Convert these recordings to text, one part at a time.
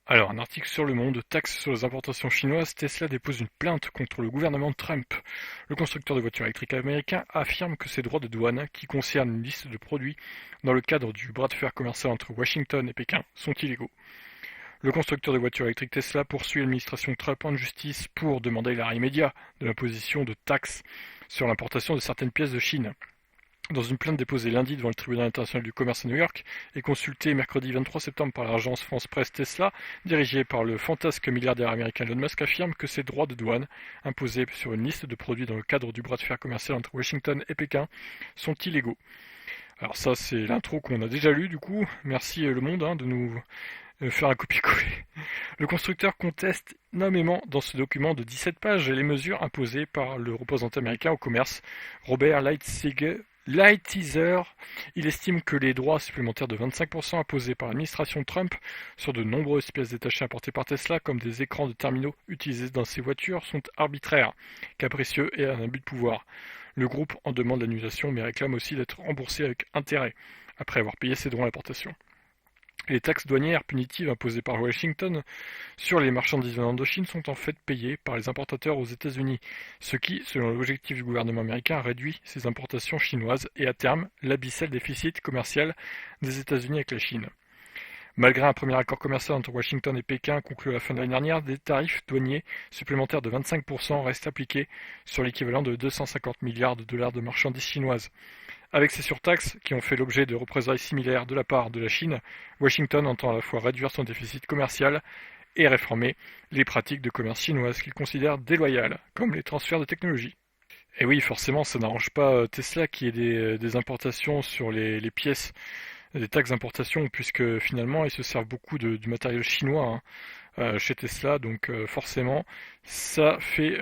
Alors, un article sur Le Monde, taxe sur les importations chinoises, Tesla dépose une plainte contre le gouvernement Trump. Le constructeur de voitures électriques américain affirme que ses droits de douane, qui concernent une liste de produits dans le cadre du bras de fer commercial entre Washington et Pékin, sont illégaux. Le constructeur de voitures électriques Tesla poursuit l'administration Trump en justice pour demander l'arrêt immédiat de l'imposition de taxes sur l'importation de certaines pièces de Chine. Dans une plainte déposée lundi devant le tribunal international du commerce à New York et consultée mercredi 23 septembre par l'agence France-Presse Tesla, dirigée par le fantasque milliardaire américain Elon Musk, affirme que ces droits de douane, imposés sur une liste de produits dans le cadre du bras de fer commercial entre Washington et Pékin, sont illégaux. Alors ça, c'est l'intro qu'on a déjà lu du coup. Merci Le Monde de nous faire un copier-coller. Le constructeur conteste nommément dans ce document de 17 pages les mesures imposées par le représentant américain au commerce, Robert Lighthizer. Il estime que les droits supplémentaires de 25% imposés par l'administration Trump sur de nombreuses pièces détachées importées par Tesla, comme des écrans de terminaux utilisés dans ses voitures, sont arbitraires, capricieux et un abus de pouvoir. Le groupe en demande l'annulation mais réclame aussi d'être remboursé avec intérêt, après avoir payé ses droits à l'importation. Les taxes douanières punitives imposées par Washington sur les marchandises venant de Chine sont en fait payées par les importateurs aux États-Unis, ce qui, selon l'objectif du gouvernement américain, réduit ces importations chinoises et à terme l'abyssal déficit commercial des États-Unis avec la Chine. Malgré un premier accord commercial entre Washington et Pékin conclu à la fin de l'année dernière, des tarifs douaniers supplémentaires de 25% restent appliqués sur l'équivalent de 250 milliards de dollars de marchandises chinoises. Avec ces surtaxes, qui ont fait l'objet de représailles similaires de la part de la Chine, Washington entend à la fois réduire son déficit commercial et réformer les pratiques de commerce chinoises qu'il considère déloyales, comme les transferts de technologie. Et oui, forcément, ça n'arrange pas Tesla qui ait des importations sur les pièces, des taxes d'importation, puisque finalement, ils se servent beaucoup du matériel chinois chez Tesla, donc forcément, ça fait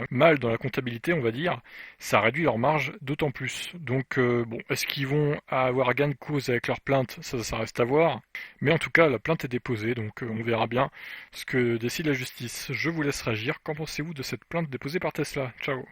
mal dans la comptabilité, on va dire. Ça réduit leur marge d'autant plus. Donc, bon, est-ce qu'ils vont avoir gain de cause avec leur plainte? Ça reste à voir. Mais en tout cas, la plainte est déposée, donc on verra bien ce que décide la justice. Je vous laisse réagir. Qu'en pensez-vous de cette plainte déposée par Tesla? Ciao.